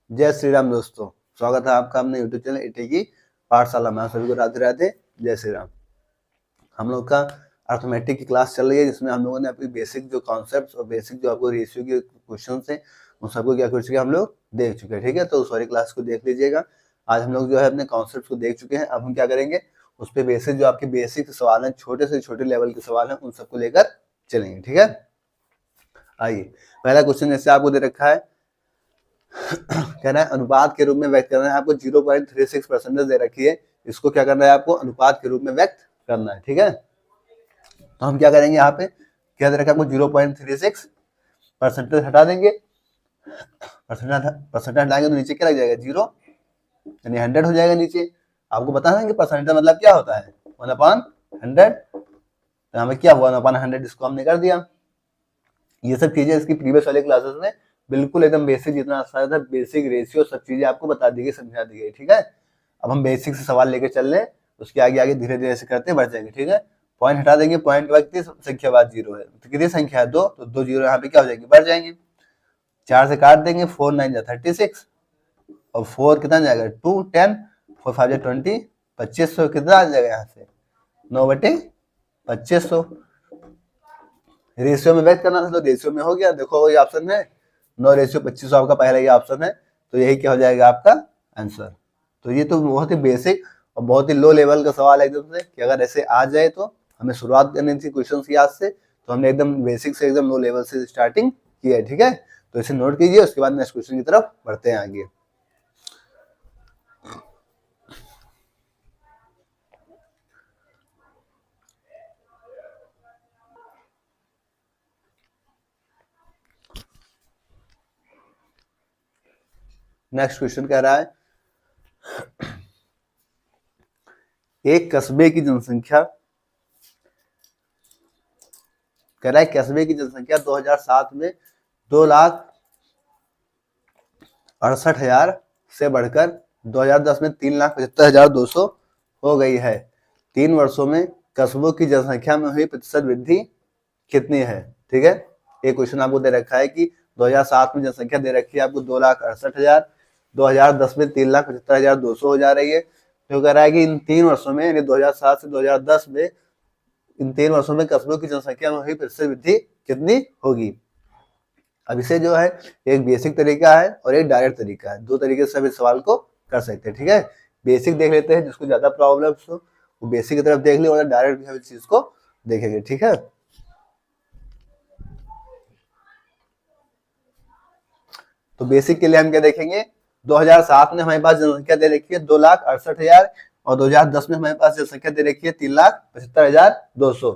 जय श्री राम दोस्तों, स्वागत है आपका अपने यूट्यूब चैनल ईटी की पाठशाला में। आप सभी को राधे राधे, जय श्री राम। हम लोग का अर्थमेटिक की क्लास चल रही है, जिसमें हम लोगों ने अपनी बेसिक जो कॉन्सेप्ट्स और बेसिक जो आपको रेशियो के क्वेश्चन है उन सबको क्या कर चुके हैं, हम लोग देख चुके हैं। ठीक है, तो उस वाली क्लास को देख लीजिएगा। आज हम लोग जो है अपने कॉन्सेप्ट को देख चुके हैं। अब हम क्या करेंगे, उस पर बेसिक जो आपके बेसिक सवाल हैं, छोटे से छोटे लेवल के सवाल हैं, उन सबको लेकर चलेंगे। ठीक है, आइए पहला क्वेश्चन जैसे आपको दे रखा है, कहना है अनुपात के रूप में व्यक्त करना है। आपको 0.36% दे रखी है, इसको क्या करना है, आपको अनुपात के रूप में व्यक्त करना है। ठीक है, तो हम क्या करेंगे, यहाँ पे क्या दे रखा है आपको 0.36% हटा देंगे। परसेंटेज हटाएंगे तो नीचे क्या लग जाएगा, 0, यानी 100 हो जाएगा नीचे। आपको बताना है कि परसेंटेज मतलब क्या होता है, 1/100। तो हमें क्या हुआ, 1/100, इसको हमने कर दिया। ये सब चीजें इसकी प्रीवियस वाले क्लासेस में बिल्कुल एकदम बेसिक जितना आसान था, बेसिक रेशियो सब चीजें आपको बता दी गई, समझा दी गई। ठीक है, अब हम बेसिक से सवाल लेके चल रहे हैं, उसके आगे आगे धीरे धीरे से करते बढ़ जाएंगे। ठीक है, पॉइंट हटा देंगे, पॉइंट के बाद कितनी संख्या बाद 0 है, तो कितनी संख्या है 2, तो 2 0 यहाँ पे क्या हो जाएंगे, बढ़ जाएंगे। 4 से काट देंगे, 4 9 जा 36, और 4 कितना जाएगा 2 10, 4 5 जा 20, 2500 कितना आ जाएगा यहाँ से 9/2500। रेशियो में व्यक्त करना था तो रेशियो में हो गया, देखो ये ऑप्शन है 9/2500 आपका पहला ये ऑप्शन है, तो यही क्या हो जाएगा आपका आंसर। तो ये तो बहुत ही बेसिक और बहुत ही लो लेवल का सवाल है एकदम से, कि अगर ऐसे आ जाए तो हमें शुरुआत करनी थी क्वेश्चन की आज से, तो हमने एकदम बेसिक से एकदम लो लेवल से स्टार्टिंग की है। ठीक है, तो इसे नोट कीजिए, उसके बाद नेक्स्ट क्वेश्चन की तरफ बढ़ते हैं आगे। नेक्स्ट क्वेश्चन कह रहा है, एक कस्बे की जनसंख्या, कह रहा है कस्बे की जनसंख्या 2007 में 2,68,000 से बढ़कर 2010 में 3,75,200 हो गई है। 3 वर्षों में कस्बों की जनसंख्या में हुई प्रतिशत वृद्धि कितनी है। ठीक है, एक क्वेश्चन आपको दे रखा है कि 2007 में जनसंख्या दे रखी है आपको 2,68,000, 2010 में 3,75,200 हो जा रही है। तो कह रहा है कि इन 3 वर्षों में, यानी 2007 से 2010 में, इन 3 वर्षों में कस्बों की जनसंख्या में हुई प्रतिशत वृद्धि कितनी होगी। अब इसे जो है एक बेसिक तरीका है और एक डायरेक्ट तरीका है, दो तरीके से इस सवाल को कर सकते हैं। ठीक है, बेसिक देख लेते हैं, जिसको ज्यादा प्रॉब्लम हो वो बेसिक की तरफ देख ले, और डायरेक्ट भी हम इस चीज को देखेंगे। ठीक है, तो बेसिक के लिए हम क्या देखेंगे, 2007 में हमारे पास जनसंख्या दे रखी है 2,68,000, और 2010 में हमारे पास जनसंख्या दे रखी है 3,75,200।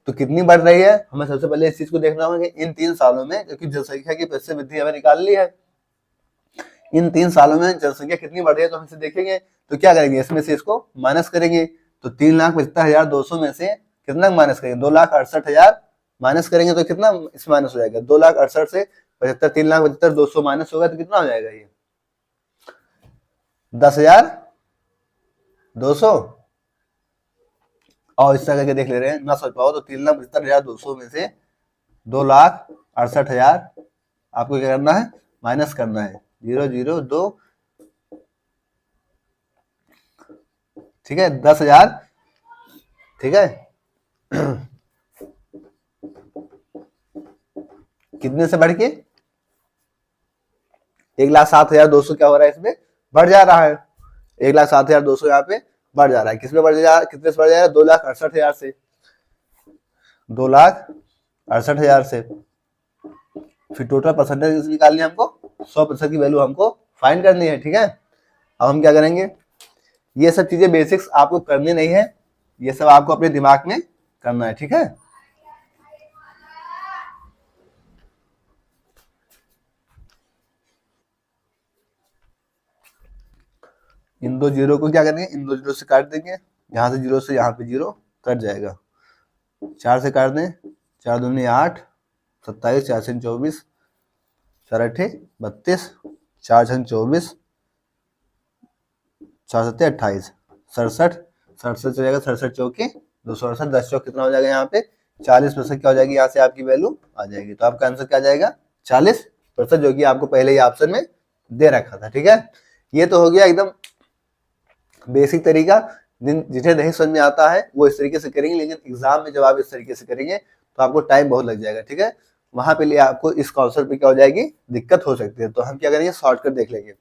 तो कितनी बढ़ रही है, हमें सबसे पहले इस चीज को देखना होगा कि इन 3 सालों में, क्योंकि जनसंख्या की प्रतिशत वृद्धि हमें निकाल ली है, इन 3 सालों में जनसंख्या कितनी बढ़ रही है, तो हम इसे देखेंगे। तो क्या करेंगे, इसमें से इसको माइनस करेंगे। तो 3,75,200 में से कितना माइनस करेंगे, 2,68,000 माइनस करेंगे तो कितना इसमें माइनस हो जाएगा, 2,68,000 से 75, 3,75,200 माइनस होगा तो कितना हो जाएगा, ये 10,200। और इस तरह करके देख ले रहे हैं, ना सोच पाओ तो 3,75,200 में से 2,68,000 आपको क्या करना है, माइनस करना है, 0 0 2, ठीक है, 10,000। ठीक है, कितने से बढ़ के 1,07,200 क्या हो रहा है, इसमें बढ़ जा रहा है। 1,07,200 यहाँ पे बढ़ जा रहा है, किसमें बढ़ जा रहा है, कितने से बढ़ जा रहा है, 2,68,000 से, 2,68,000 से। फिर टोटल परसेंटेज निकालनी है हमको, 100% की वैल्यू हमको फाइंड करनी है। ठीक है, अब हम क्या करेंगे, ये सब चीजें बेसिक्स आपको करनी नहीं है, ये सब आपको अपने दिमाग में करना है। ठीक है, इन 2 जीरो को क्या करेंगे, इन 2 जीरो से काट देंगे, यहाँ से 0 से यहाँ पे 0 कट जाएगा। 4 से काट दें, 4 दूनी 8, 27, 4 से 24, 4 8 32, 4 6 24, 4 7 28, 67, 67 चलेगा, 67 चौके 268, 10 चौक कितना हो जाएगा, यहाँ पे 40% क्या हो जाएगी, यहाँ से आपकी वैल्यू आ जाएगी। तो आपका आंसर क्या आ जाएगा, 40%, जो कि आपको पहले ही ऑप्शन में दे रखा था। ठीक है, ये तो हो गया एकदम बेसिक तरीका। जिन्हें नहीं समझ में आता है वो इस तरीके से करेंगे, लेकिन एग्जाम में जब आप इस तरीके से करेंगे तो आपको टाइम बहुत लग जाएगा। ठीक है, वहां पे लिए आपको इस कॉन्सेप्ट पे क्या हो जाएगी, दिक्कत हो सकती है। तो हम क्या करेंगे, शॉर्टकट देख लेंगे।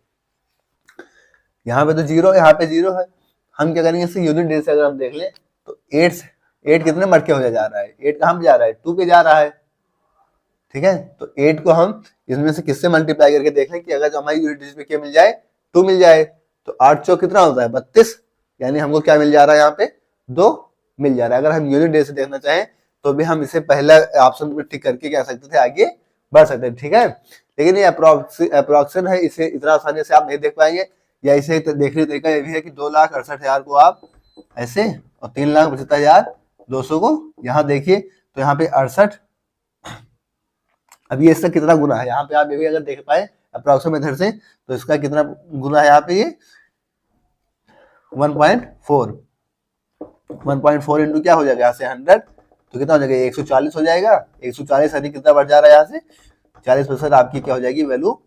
यहाँ पे तो जीरो, यहाँ पे जीरो है, हम क्या करेंगे, इससे यूनिट डेज से अगर हम देख लें तो 8 कितने मटके हो जा रहा है, 8 कहाँ पे जा रहा है, 2 पे जा रहा है। ठीक है, तो 8 को हम इसमें से किससे मल्टीप्लाई करके देख लें कि अगर जो हमारी यूनिट डिजिट में क्या मिल जाए, 2 मिल जाए, तो 8 चौक कितना होता है, 32, यानी हमको क्या मिल जा रहा है, यहाँ पे 2 मिल जा रहा है। अगर हम यूनिट डे से देखना चाहें तो भी हम इसे पहला ऑप्शन में टिक करके क्या सकते थे, आगे बढ़ सकते थे। ठीक है, लेकिन ये अप्रोक्सीमेशन है, इसे इतना आसानी से आप नहीं देख पाएंगे। या इसे देखने का तरीका ये भी है कि 2,68,000 को आप ऐसे और 3,75,200 को यहाँ देखिए, तो यहाँ पे 68, अब ये इसका कितना गुना है, यहाँ पे आप ये भी अगर देख पाए अप्रोक्सीमेट मेथड से, तो इसका कितना गुना है यहाँ पे, ये 1.4 इंटू क्या हो जाएगा, यहाँ से 100 तो कितना हो जाएगा, 140 हो जाएगा। 140 यानी कितना बढ़ जा रहा है, यहाँ से 40% आपकी क्या हो जाएगी, वैल्यू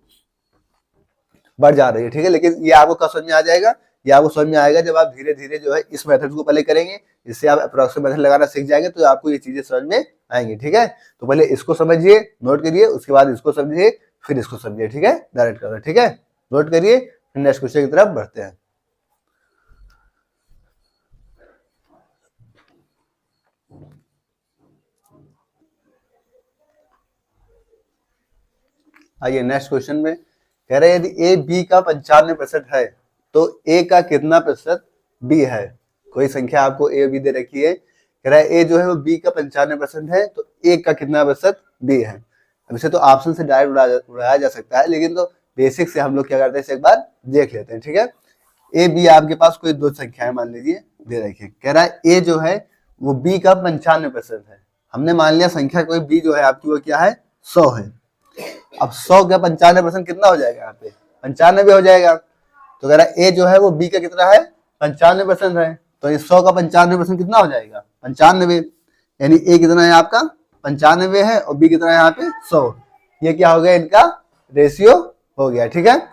बढ़ जा रही है। ठीक है, लेकिन ये आपको कब समझ में आ जाएगा, ये आपको समझ में आएगा जब आप धीरे धीरे जो है इस मेथड को पहले करेंगे, इससे आप अप्रोक्सीमेट मेथड लगाना सीख जाएंगे, तो आपको ये चीजें समझ में आएंगी। ठीक है, तो पहले इसको समझिए, नोट करिए, उसके बाद इसको समझिए, फिर इसको समझिए। ठीक है, डायरेक्ट करो। ठीक है, नोट करिए, फिर नेक्स्ट क्वेश्चन की तरफ बढ़ते हैं। आइए नेक्स्ट क्वेश्चन में कह रहे हैं, यदि ए बी का 95% है तो ए का कितना प्रतिशत बी है। कोई संख्या आपको ए बी दे रखी है, कह रहा है ए जो है वो बी का 95% है, तो ए का कितना प्रतिशत बी है। अब इसे तो ऑप्शन से डायरेक्ट उड़ाया जा सकता है, लेकिन तो बेसिक से हम लोग क्या करते हैं, इसे एक बार देख लेते हैं। ठीक है, ए बी आपके पास कोई दो संख्याएं मान लीजिए दे रखी है, कह रहा है ए जो है वो बी का 95% है। हमने मान लिया संख्या कोई बी जो है आपकी वो क्या है, 100 है। अब 100 का 95% कितना हो जाएगा, यहाँ पे 95 हो जाएगा। तो कह रहा है ए जो है वो बी का कितना है, 95% है, तो ये 100 का 95% कितना हो जाएगा, 95, यानी ए कितना है आपका 95 है और बी कितना है यहाँ पे 100। ये क्या हो गया, इनका रेशियो हो गया। ठीक है,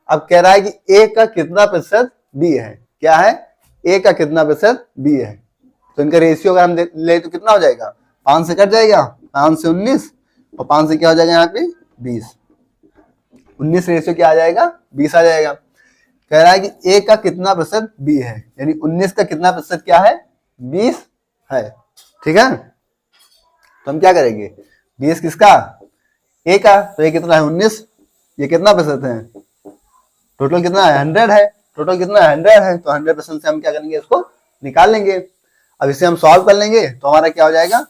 अब कह रहा है कि ए का कितना प्रतिशत बी है, क्या है, ए का कितना प्रतिशत बी है। तो इनका रेशियो अगर हम ले तो कितना हो जाएगा, 5 से कट जाएगा, 5 से 19 और 5 से क्या हो जाएगा यहाँ पे 20, 19 रेशियो क्या आ जाएगा, 20 आ जाएगा। कह रहा है कि ए का कितना प्रतिशत बी है, यानी 19 का कितना प्रतिशत क्या है, 20 है। ठीक है, तो हम क्या करेंगे, 20 किसका, ए का, तो ये कितना है 19, ये कितना प्रतिशत है, टोटल कितना है 100 है, टोटल कितना है 100 है, तो 100% से हम क्या करेंगे, इसको निकाल लेंगे। अब इसे हम सॉल्व कर लेंगे तो हमारा क्या हो जाएगा,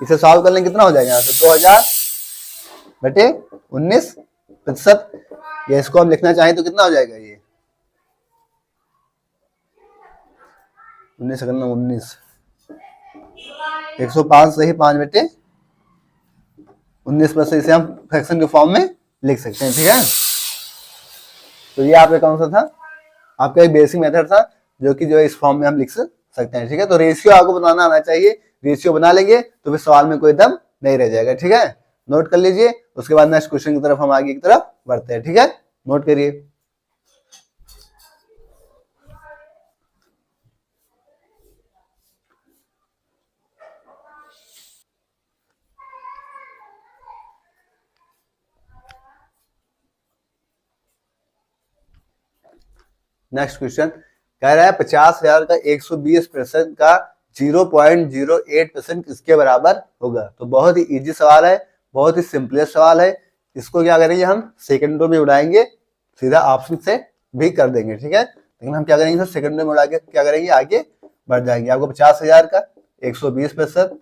इसे सॉल्व कर लेंगे कितना हो जाएगा, यहाँ से 2000 बटे 19%, या इसको हम लिखना चाहें तो कितना हो जाएगा, ये 19 करना 19, 105 से ही 5 बटे 19%, इसे हम फ्रैक्शन के फॉर्म में लिख सकते हैं। ठीक है, तो ये आपका कौन सा था, आपका एक बेसिक मेथड था जो कि जो है इस फॉर्म में हम लिख सकते हैं। ठीक है, तो रेशियो आपको बनाना आना चाहिए, रेशियो बना लेंगे तो फिर सवाल में कोई दम नहीं रह जाएगा। ठीक है, नोट कर लीजिए, उसके बाद नेक्स्ट क्वेश्चन की तरफ हम आगे की तरफ बढ़ते हैं। ठीक है, नोट करिए। नेक्स्ट क्वेश्चन कह रहा है 50,000 का 120% का 0.08% किसके बराबर होगा। तो बहुत ही इजी सवाल है, बहुत ही सिंपलेस्ट सवाल है। इसको क्या करेंगे, हम सेकंडों में उड़ाएंगे, सीधा ऑप्शन से भी कर देंगे। ठीक है, लेकिन हम क्या करेंगे, सेकंडों में उड़ा के क्या करेंगे, आगे बढ़ जाएंगे। आपको 50,000 का 120%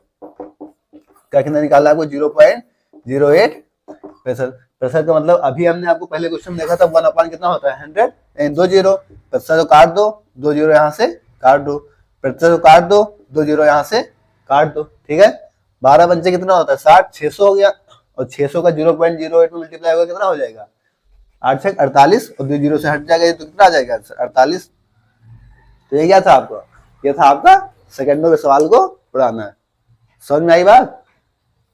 का कितना निकाला, आपको 0.08%। प्रतिशत का मतलब अभी हमने आपको पहले क्वेश्चन में देखा था 1/, कितना होता है 100, 2 जीरो, प्रतिशत को काट दो, 2 जीरो यहाँ से काट दो, प्रतिशत को काट दो, 2 जीरो यहाँ से काट दो। ठीक है, 12 पंचे कितना होता है 60, 600 हो गया, और 600 का 0.08 में मल्टीप्लाई होगा कितना हो जाएगा, 8 से 48, और 2 जीरो से हट जाएगा तो कितना आ जाएगा 48। तो ये क्या था आपको, ये था आपका सेकंडों के सवाल को उड़ाना है। समझ में आई बात।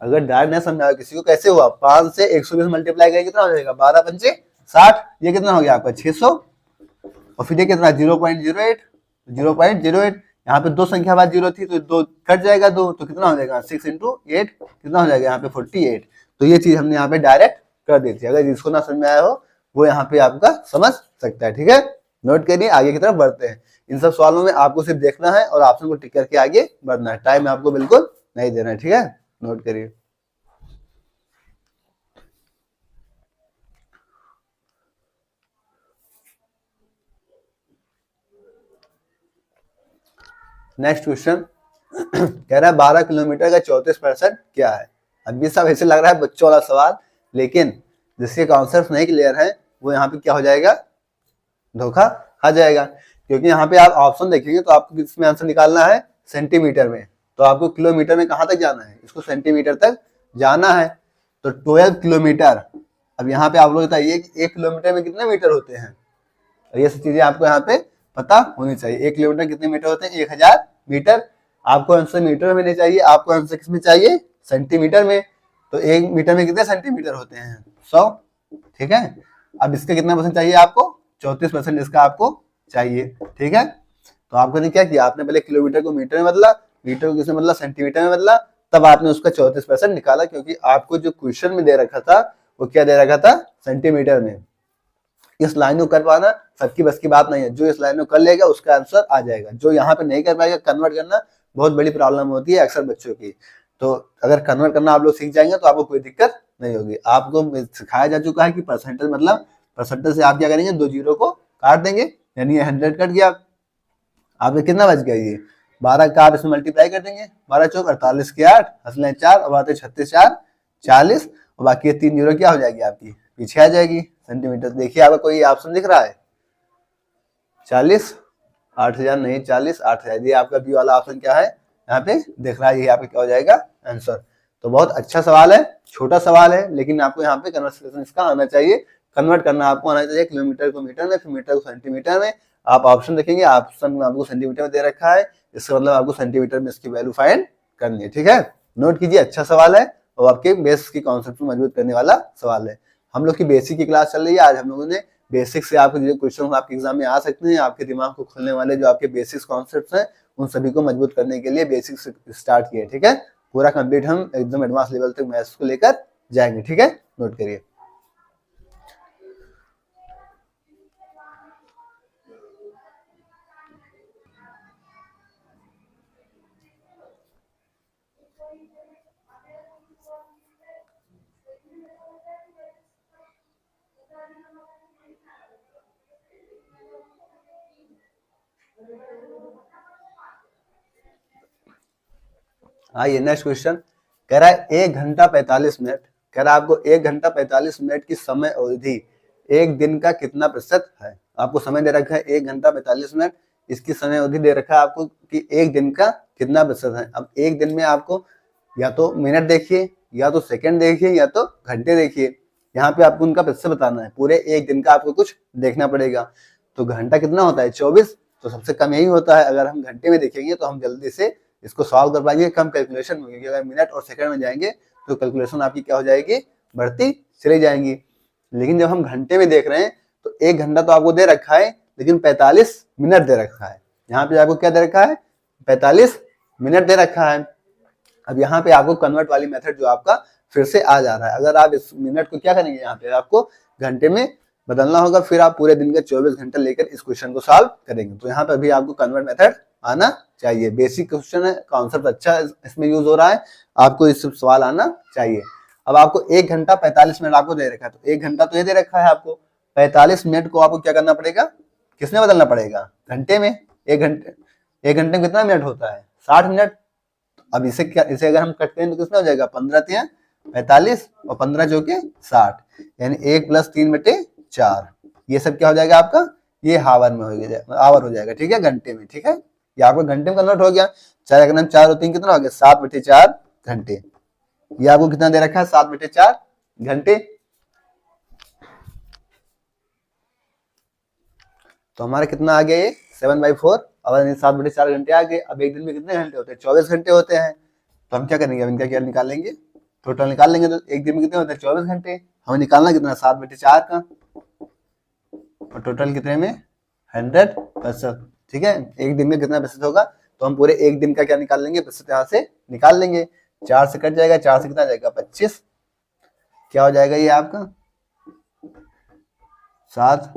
अगर डायरेक्ट नहीं समझ में आया किसी को, कैसे हुआ, 5 से 120 मल्टीप्लाई करेंगे कितना हो जाएगा, 12 पंचे 60, ये कितना हो गया आपका 600, और फिर ये कितना 0.08, 0.08, यहाँ पे 2 संख्या बाद 0 थी तो 2 कट जाएगा, 2 तो कितना हो जाएगा 6 × 8 कितना हो जाएगा यहाँ पे 48। तो ये चीज हमने यहाँ पे डायरेक्ट कर दी थी। अगर जिसको ना समझ में आया हो वो यहाँ पे आपका समझ सकता है, ठीक है। नोट करिए, आगे की तरफ बढ़ते हैं। इन सब सवालों में आपको सिर्फ देखना है और ऑप्शन को टिक करके आगे बढ़ना है, टाइम आपको बिल्कुल नहीं देना है, ठीक है। नोट करिए। नेक्स्ट क्वेश्चन कह रहा है 12 किलोमीटर का 34% क्या है। अब ये सब ऐसे लग रहा है बच्चों वाला सवाल, लेकिन जिसके कॉन्सेप्ट नहीं क्लियर है वो यहाँ पे क्या हो जाएगा, धोखा खा जाएगा। क्योंकि यहाँ पे आप ऑप्शन देखेंगे तो आपको इसमें आंसर निकालना है सेंटीमीटर में, तो आपको किलोमीटर में कहाँ तक जाना है, इसको सेंटीमीटर तक जाना है। तो 12 किलोमीटर। अब यहाँ पे आप लोग बताइए कि 1 किलोमीटर में कितने मीटर होते हैं, तो ये सब चीजें आपको यहाँ पे पता होनी चाहिए। 1 किलोमीटर कितने मीटर होते हैं, 1000 मीटर। आपको आंसर मीटर में नहीं चाहिए, आपको आंसर किसमें चाहिए, सेंटीमीटर में। तो 1 मीटर में कितने सेंटीमीटर होते हैं, 100, ठीक है। अब इसका कितना परसेंट चाहिए आपको, 34% इसका आपको चाहिए, ठीक है। तो आपने क्या किया, आपने पहले किलोमीटर को मीटर में बदला, मीटर को किसमें बदला, सेंटीमीटर में बदला, तब आपने उसका 34% निकाला। क्योंकि आपको जो क्वेश्चन में दे रखा था वो क्या दे रखा था, सेंटीमीटर में। इस लाइन को कर पाना सबकी बस की बात नहीं है, जो इस लाइन को कर लेगा उसका आंसर आ जाएगा। जो यहाँ पे नहीं कर पाएगा, कन्वर्ट करना बहुत बड़ी प्रॉब्लम होती है अक्सर बच्चों की। तो अगर कन्वर्ट करना आप लोग सीख जाएंगे तो आपको कोई दिक्कत नहीं होगी। आपको सिखाया जा चुका है कि परसेंटेज मतलब परसेंटेज से आप क्या करेंगे, 2 जीरो को काट देंगे, यानी 100 कट गया। आपने कितना बच गया, ये 12 का आप इसमें मल्टीप्लाई कर देंगे, 12 चौक 48 के 8 हंसले 4 और बात 36 4 40, और बाकी 3 जीरो क्या हो जाएगी आपकी पीछे आ जाएगी सेंटीमीटर। देखिए आपका कोई ऑप्शन दिख रहा है 40, 8000 नहीं 40, 8000। ये आपका बी वाला ऑप्शन क्या है यहाँ पे दिख रहा है, ये आपका क्या हो जाएगा आंसर। तो बहुत अच्छा सवाल है, छोटा सवाल है, लेकिन आपको यहाँ पे कन्वर्सेशन इसका आना चाहिए, कन्वर्ट करना आपको आना चाहिए किलोमीटर को मीटर में, फिर मीटर को सेंटीमीटर में। आप ऑप्शन देखेंगे, ऑप्शन में आपको सेंटीमीटर में दे रखा है, इसका मतलब आपको सेंटीमीटर में इसकी वैल्यू फाइंड करनी है, ठीक है। नोट कीजिए, अच्छा सवाल है और आपके बेस की कॉन्सेप्ट को मजबूत करने वाला सवाल है। हम लोग की बेसिक की क्लास चल रही है। आज हम लोगों ने बेसिक से आपके जो क्वेश्चन आपके एग्जाम में आ सकते हैं, आपके दिमाग को खोलने वाले जो आपके बेसिक कॉन्सेप्ट्स हैं, उन सभी को मजबूत करने के लिए बेसिक से स्टार्ट किए, ठीक है। पूरा कंप्लीट हम एकदम एडवांस लेवल तक मैथ्स को लेकर जाएंगे, ठीक है। नोट करिए। आइए नेक्स्ट क्वेश्चन कह रहा है 1 घंटा 45 मिनट। कह रहा है आपको 1 घंटा 45 मिनट की समय अवधि एक दिन का कितना प्रतिशत है। आपको समय दे रखा है 1 घंटा 45 मिनट, इसकी समय अवधि दे रखा है आपको कि एक दिन का कितना प्रतिशत है। अब एक दिन में आपको या तो मिनट देखिए, या तो सेकंड देखिए, या तो घंटे देखिए। यहाँ पे आपको उनका प्रतिशत बताना है, पूरे एक दिन का आपको कुछ देखना पड़ेगा। तो घंटा कितना होता है 24, तो सबसे कम यही होता है। अगर हम घंटे में देखेंगे तो हम जल्दी से इसको सॉल्व कर पाएंगे कम कैलकुलेशन में, क्योंकि अगर मिनट और सेकंड में जाएंगे तो कैलकुलेशन आपकी क्या हो जाएगी, बढ़ती चली जाएंगी। लेकिन जब हम घंटे में देख रहे हैं तो 1 घंटा तो आपको दे रखा है, लेकिन 45 मिनट दे रखा है। यहाँ पे आपको क्या दे रखा है, 45 मिनट दे रखा है। अब यहाँ पे आपको कन्वर्ट वाली मेथड जो आपका फिर से आ जा रहा है। अगर आप इस मिनट को क्या करेंगे, यहाँ पे आपको घंटे में बदलना होगा, फिर आप पूरे दिन के 24 घंटे लेकर इस क्वेश्चन को सॉल्व करेंगे। तो यहाँ पे भी आपको कन्वर्ट मेथड आना चाहिए। बेसिक क्वेश्चन है, कॉन्सेप्ट अच्छा इसमें यूज हो रहा है, आपको इस सवाल आना चाहिए। अब आपको 1 घंटा 45 मिनट आपको दे रखा है, तो 1 घंटा तो ये दे रखा है आपको, 45 मिनट को आपको क्या करना पड़ेगा, किसमें बदलना पड़ेगा, घंटे में। 1 घंटे में कितना मिनट होता है, 60 मिनट। अब इसे अगर हम करते हैं तो कितना हो जाएगा, 15 × 45 और 15 जो के 60, यानी 1 + 3/4। ये सब क्या हो जाएगा आपका, ये हावर में हो जाएगा, आवर हो जाएगा, ठीक है, घंटे में, ठीक है। ये आपको घंटे में कन्वर्ट हो गया। 4 अगर हम 4 और 3 कितना हो गया, 7/4 घंटे। ये आपको कितना दे रखा है, 7/4 घंटे। तो हमारा कितना आ गया, ये 7/4 और 7/4 घंटे आ गए। अब एक दिन में कितने घंटे होते हैं, 24 घंटे होते हैं। तो हम क्या करेंगे, अब इनका क्या निकालेंगे, टोटल निकाल लेंगे। तो एक दिन में कितने होते हैं, 24 घंटे। हमें निकालना कितना, 7/4 का। और टोटल कितने में 100%। ठीक है, एक दिन में कितना प्रतिशत होगा, तो हम पूरे एक दिन का क्या निकाल लेंगे, प्रतिशत यहाँ से निकाल लेंगे। 4 से कट जाएगा, 4 से कितना जाएगा 25, क्या हो जाएगा ये आपका 7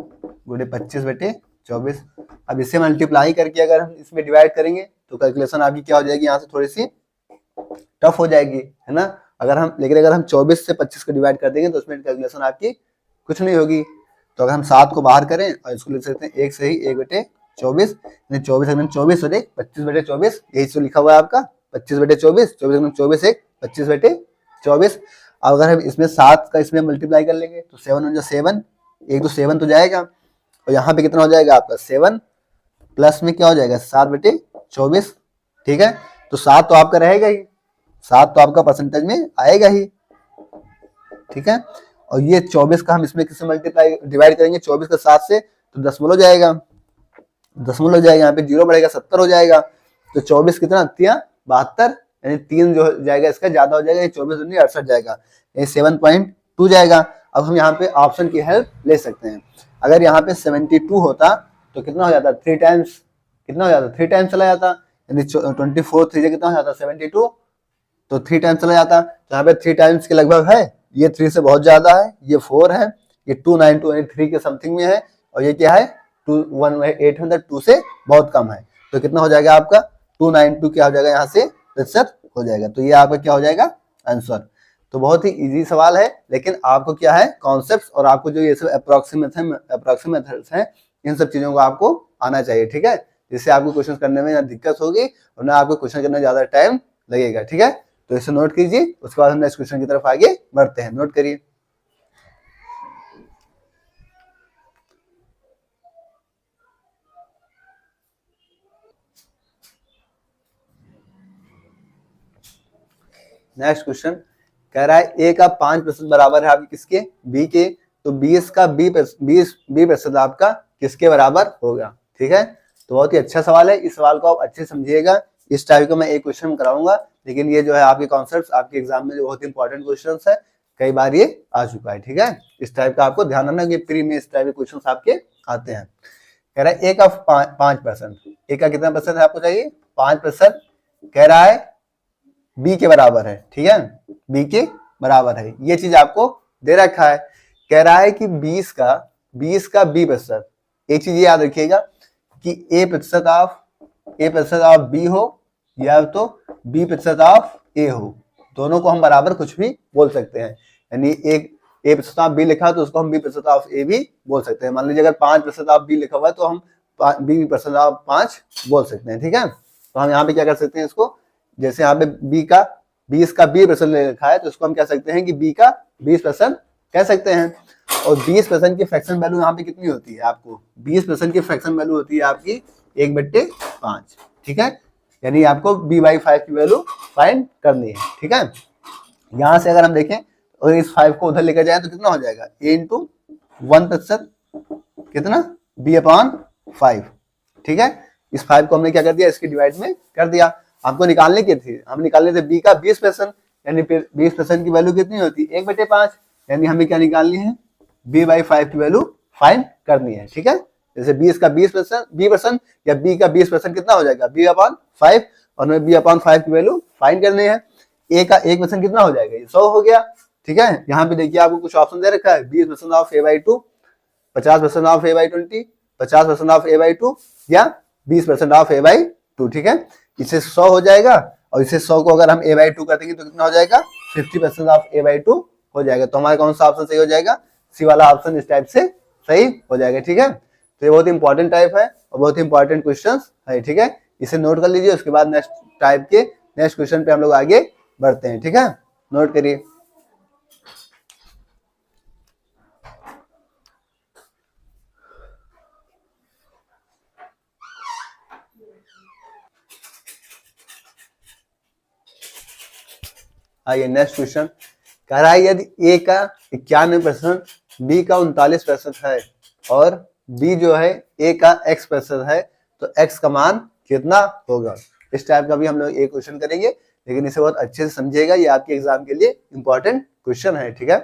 गुणे 25/24। अब इससे मल्टीप्लाई करके अगर हम इसमें डिवाइड करेंगे तो कैलकुलेशन आपकी क्या हो जाएगी, यहाँ से थोड़ी सी टफ हो जाएगी, है ना। लेकिन अगर हम 24 से 25 को डिवाइड कर देंगे तो उसमें कैलकुलेशन आपकी कुछ नहीं होगी। तो अगर हम 7 को बाहर करें और इसको लिख सकते हैं 1 से ही 1/24, 24 हो जाए 25/24, यही तो लिखा हुआ है आपका 25/24, 24 1 25/24। अब अगर हम इसमें 7 का इसमें मल्टीप्लाई कर लेंगे तो 7 हो जाए 7, एक तो 7 तो जाएगा, और यहाँ पे कितना हो जाएगा आपका 7 प्लस में क्या हो जाएगा 7/24। ठीक है, तो 7 तो आपका रहेगा ही, 7 तो आपका परसेंटेज में आएगा ही। ठीक है, और ये 24 का हम इसमें किससे मल्टीप्लाई डिवाइड करेंगे, 24 का 7 से, तो दशमलव जाएगा, दशमलव जाएगा, यहाँ पे 0 बढ़ेगा 70 हो जाएगा। तो 24 कितना 72, यानी 3 जो जाएगा इसका ज्यादा हो जाएगा, 24 दूनी 68 जाएगा, ये 7.2 जाएगा। अब हम यहाँ पे ऑप्शन की हेल्प ले सकते हैं। अगर यहाँ पे 72 होता तो कितना हो जाता, 3 टाइम्स, कितना हो जाता 3 टाइम्स चला जाता, यानी 24 3 से कितना हो जाता 72, तो 3 टाइम्स चला जाता। तो यहाँ पे 3 टाइम्स के लगभग है, ये 3 से बहुत ज्यादा है, ये 4 है, ये 292 यानी 3 के समथिंग में है, और ये क्या है 802 से बहुत कम है। तो कितना हो जाएगा आपका 292 क्या हो जाएगा यहाँ से प्रतिशत हो जाएगा। तो ये आपका क्या हो जाएगा आंसर। तो बहुत ही इजी सवाल है, लेकिन आपको क्या है कॉन्सेप्ट्स और आपको जो ये सब अप्रोक्सीमेट्स हैं, इन सब चीजों को आपको आना चाहिए। ठीक है, जिससे आपको क्वेश्चन करने में ना दिक्कत होगी और ना आपको क्वेश्चन करने में ज्यादा टाइम लगेगा। ठीक है, तो इसे नोट कीजिए, उसके बाद हम नेक्स्ट क्वेश्चन की तरफ आगे बढ़ते हैं। नोट करिए। नेक्स्ट क्वेश्चन कह रहा है ए का 5% बराबर है आपके किसके, बी के, तो 20 का बी प्रतिशत आपका किसके बराबर होगा। ठीक है, तो बहुत ही अच्छा सवाल है, इस सवाल को आप अच्छे समझिएगा। इस टाइप का मैं एक क्वेश्चन कराऊंगा, लेकिन ये जो है आपके कॉन्सेप्ट्स आपके एग्जाम में जो बहुत इंपॉर्टेंट क्वेश्चंस है, कई बार ये आ चुका है। ठीक है, इस टाइप का आपको ध्यान रखना कि प्री में इस टाइप के क्वेश्चंस आपके आते हैं। कह रहा है ए का 5%, ए का कितना प्रतिशत है आपको चाहिए 5%, कह रहा है बी के बराबर है। ठीक है, बी के बराबर है, ये चीज आपको दे रखा है। कह रहा है कि 20 का बी प्रतिशत, एक चीज याद रखिएगा कि ए प्रतिशत ऑफ बी हो या तो बी प्रतिशत ऑफ ए हो, दोनों को हम बराबर कुछ भी बोल सकते हैं। यानी एक ए प्रतिशत ऑफ बी लिखा तो उसको हम बी प्रतिशत ऑफ ए भी बोल सकते हैं। मान लीजिए अगर 5% ऑफ बी लिखा हुआ है तो हम बी प्रतिशत ऑफ 5 बोल सकते हैं। ठीक है, तो हम यहाँ पे क्या कर सकते हैं, इसको जैसे यहाँ पे 20 का बी प्रतिशत लिखा है तो इसको हम कह सकते हैं कि बी का 20% कह सकते हैं। और 20% की फ्रैक्शन वैल्यू यहाँ पे कितनी होती है, आपको 20% की फ्रैक्शन वैल्यू होती है आपकी 1/5। ठीक है, यानी आपको b/5 की वैल्यू फाइंड करनी है। ठीक है, यहाँ से अगर हम देखें और इस 5 को उधर लेकर जाए तो कितना हो जाएगा a × 1%, कितना b/5। ठीक है, इस 5 को हमने क्या कर दिया, इसकी डिवाइड में कर दिया। हमको निकालने की थी, हम निकालने थे b का 20%, यानी फिर 20% की वैल्यू कितनी होती है 1/5, यानी हमें क्या निकालनी है b/5 की वैल्यू फाइंड करनी है। ठीक है, जैसे 20 का 20% या b का 20% कितना हो जाएगा b/5, और हमें b/5 की वैल्यू फाइंड करनी है। a का 1% कितना हो जाएगा, ये 100 हो गया। ठीक है, यहाँ पे देखिए आपको कुछ ऑप्शन दे रखा है, 20% of a/2, 50% of a/20, 50% of a/2 या 20% ऑफ a/2। ठीक है, इसे 100 हो जाएगा, और इसे 100 को अगर हम a/2 कर देंगे तो कितना हो जाएगा 50% ऑफ a/2 हो जाएगा। तो हमारा कौन सा ऑप्शन सही हो जाएगा, सी वाला ऑप्शन इस टाइप से सही हो जाएगा। ठीक है, तो ये बहुत इंपॉर्टेंट टाइप है और बहुत इंपॉर्टेंट क्वेश्चन है। ठीक है, इसे नोट कर लीजिए, उसके बाद नेक्स्ट टाइप के नेक्स्ट क्वेश्चन पे हम लोग आगे बढ़ते हैं। ठीक है, नोट करिए। आइए नेक्स्ट क्वेश्चन कह रहा है यदि ए का 91%, बी का 39% है और बी जो है ए का x% है, तो x का मान कितना होगा। इस टाइप का भी हम लोग एक क्वेश्चन करेंगे, लेकिन इसे बहुत अच्छे से समझिएगा, ये आपके एग्जाम के लिए इंपॉर्टेंट क्वेश्चन है। ठीक है,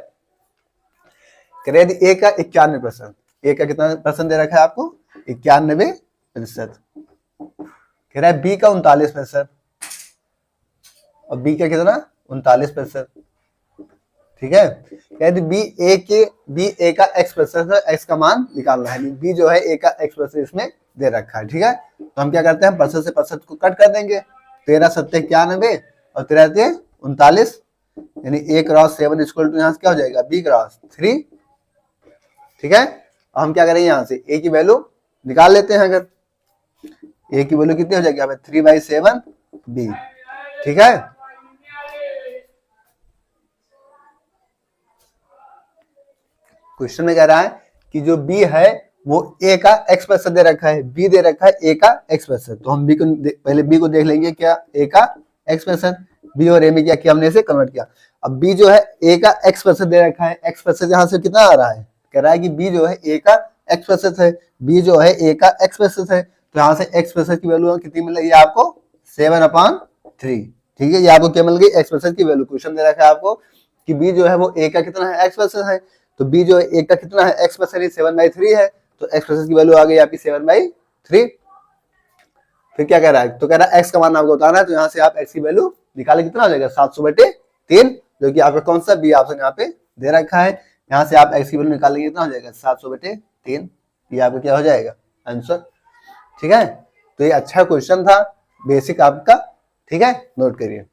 यदि ए का 91%, ए का कितना % दे रखा है आपको 91%। कह रहा है बी का 39% और बी का कितना 39%। ठीक है, यदि बी ए का x% है, x का मान निकालना है, बी जो है ए का x% इसमें दे रखा है। ठीक है, तो हम क्या करते हैं परसेंट से परसेंट को कट कर देंगे, 13 सत्ते 91 और 13 39, यानी a क्रॉस 7 इक्वल टू यहाँ से क्या हो जाएगा b क्रॉस 3। ठीक है, हम क्या करेंगे यहाँ से a की वैल्यू निकाल लेते हैं। अगर a की वैल्यू कितनी हो जाएगी हमें 3/7 b। ठीक है, क्वेश्चन में कह रहा है कि जो b है वो a का x% दे रखा है, b दे रखा है a का x%। तो हम b को पहले b को देख लेंगे, क्या a का x%, b और a में क्या किया हमने इसे कन्वर्ट किया। अब b जो है a का x% दे रखा है, x% यहाँ से कितना आ रहा है, कह रहा है कि b जो है a का x% है, b जो है a का x% है, तो यहाँ से x% की वैल्यू कितनी मिल रही है आपको 7/3। ठीक है, ये आपको क्या मिल गई x% की वैल्यू। क्वेश्चन दे रखा है आपको कि b जो है वो a का कितना है x% है, तो b जो है a का कितना है x% 7/3 है, तो x% की वैल्यू आ गई आपकी 7/3। फिर क्या कह रहा है, तो कह रहा है x का मान आपको बताना है, तो यहाँ से आप x की वैल्यू निकाले, कितना हो जाएगा 700/3, जो कि आपका कौन सा बी ऑप्शन यहाँ पे दे रखा है। यहाँ से आप x की वैल्यू निकालेंगे, कितना हो जाएगा 700/3, ये आपका क्या हो जाएगा आंसर। ठीक है, तो ये अच्छा क्वेश्चन था, बेसिक आपका। ठीक है, नोट करिए।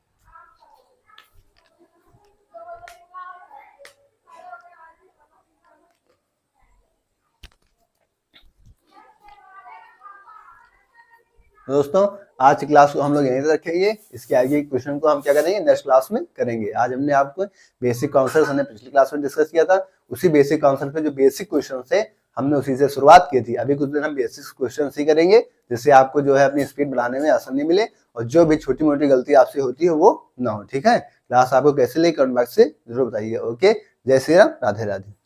दोस्तों आज की क्लास को हम लोग यहीं तक रखेंगे, इसके आगे क्वेश्चन को हम क्या करेंगे नेक्स्ट क्लास में करेंगे। आज हमने आपको बेसिक कॉन्सेप्ट हमने पिछली क्लास में डिस्कस किया था, उसी बेसिक कॉन्सेप्ट पे जो बेसिक क्वेश्चन है हमने उसी से शुरुआत की थी। अभी कुछ दिन हम बेसिक क्वेश्चन ही करेंगे, जिससे आपको जो है अपनी स्पीड बढ़ाने में आसानी मिले और जो भी छोटी मोटी गलती आपसे होती है वो ना हो। ठीक है, क्लास आपको कैसे लगी कमेंट बॉक्स से जरूर बताइए। ओके, जय श्री राम, राधे राधे।